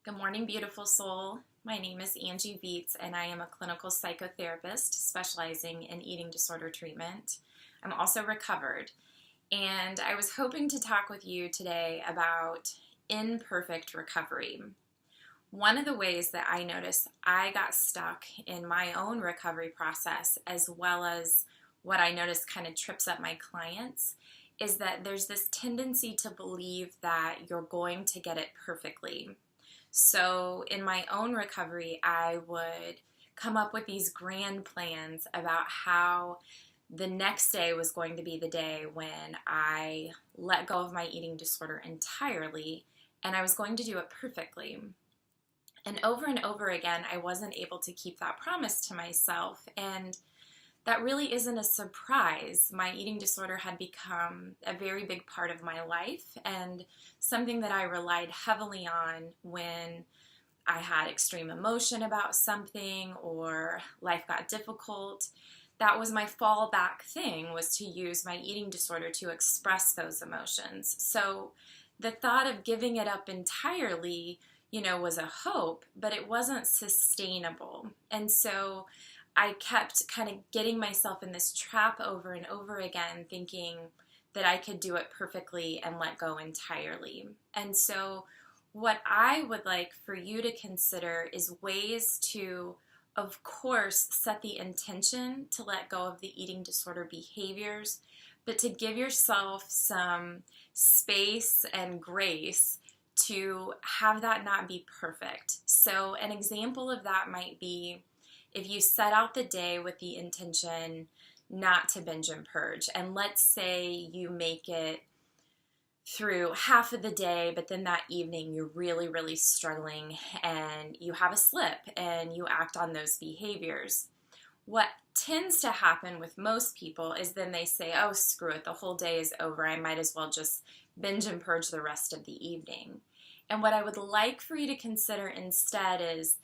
Good morning, beautiful soul. My name is Angie Viets, and I am a clinical psychotherapist specializing in eating disorder treatment. I'm also recovered, and I was hoping to talk with you today about imperfect recovery. One of the ways that I noticed I got stuck in my own recovery process, as well as what I noticed kind of trips up my clients, is that there's this tendency to believe that you're going to get it perfectly. So in my own recovery, I would come up with these grand plans about how the next day was going to be the day when I let go of my eating disorder entirely, and I was going to do it perfectly. And over again, I wasn't able to keep that promise to myself. And that really isn't a surprise. My eating disorder had become a very big part of my life and something that I relied heavily on when I had extreme emotion about something or life got difficult. That was my fallback thing, was to use my eating disorder to express those emotions. So the thought of giving it up entirely, was a hope, but it wasn't sustainable. And so I kept kind of getting myself in this trap over and over again, thinking that I could do it perfectly and let go entirely. And so what I would like for you to consider is ways to, of course, set the intention to let go of the eating disorder behaviors, but to give yourself some space and grace to have that not be perfect. So an example of that might be if you set out the day with the intention not to binge and purge, and let's say you make it through half of the day, but then that evening you're really, really struggling and you have a slip and you act on those behaviors. What tends to happen with most people is then they say, oh, screw it, the whole day is over. I might as well just binge and purge the rest of the evening. And what I would like for you to consider instead is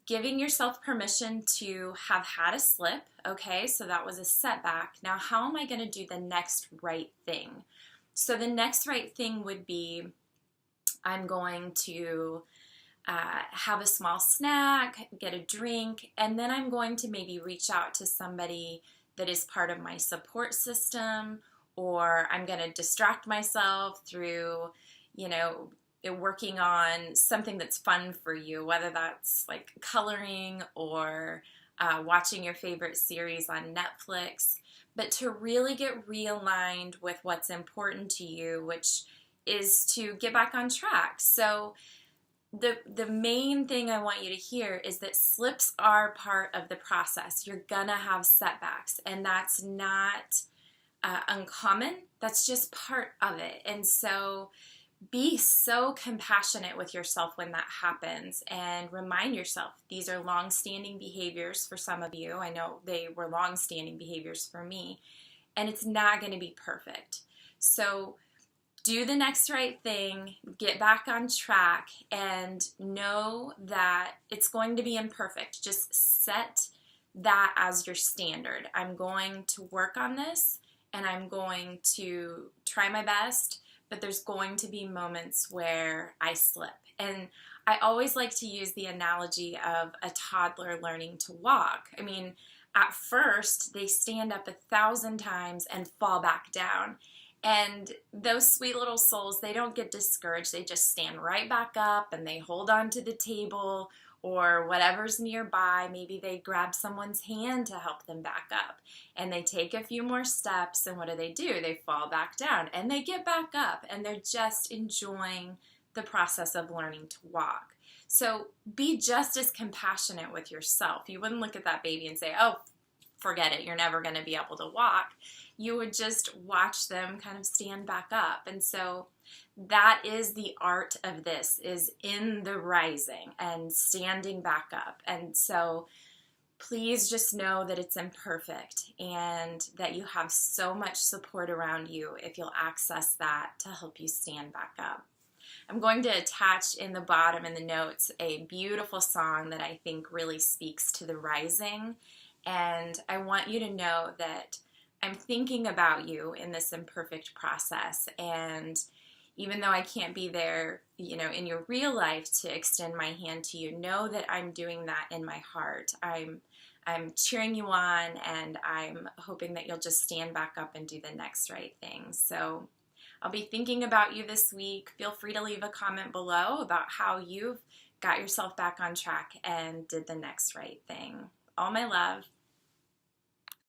giving yourself permission to have had a slip. Okay, so that was a setback. Now, how am I going to do the next right thing? So the next right thing would be I'm going to have a small snack, get a drink, and then I'm going to maybe reach out to somebody that is part of my support system, or I'm going to distract myself through, working on something that's fun for you, whether that's like coloring or watching your favorite series on Netflix, but to really get realigned with what's important to you, which is to get back on track. So the main thing I want you to hear is that slips are part of the process. You're gonna have setbacks, and that's not uncommon. That's just part of it. And so be so compassionate with yourself when that happens, and remind yourself these are long-standing behaviors for some of you. I know they were long-standing behaviors for me, and it's not going to be perfect. So do the next right thing, get back on track, and know that it's going to be imperfect. Just set that as your standard. I'm going to work on this, and I'm going to try my best, but there's going to be moments where I slip. And I always like to use the analogy of a toddler learning to walk. I mean, at first, they stand up 1,000 times and fall back down. And those sweet little souls, they don't get discouraged. They just stand right back up and they hold on to the table or whatever's nearby. Maybe they grab someone's hand to help them back up. And they take a few more steps, and what do? They fall back down and they get back up, and they're just enjoying the process of learning to walk. So be just as compassionate with yourself. You wouldn't look at that baby and say, oh, forget it, you're never going to be able to walk. You would just watch them kind of stand back up. And so that is the art of this, is in the rising and standing back up. And so please just know that it's imperfect and that you have so much support around you if you'll access that to help you stand back up. I'm going to attach in the bottom in the notes a beautiful song that I think really speaks to the rising. And I want you to know that I'm thinking about you in this imperfect process. And even though I can't be there, in your real life to extend my hand to you, know that I'm doing that in my heart. I'm cheering you on, and I'm hoping that you'll just stand back up and do the next right thing. So I'll be thinking about you this week. Feel free to leave a comment below about how you've got yourself back on track and did the next right thing. All my love.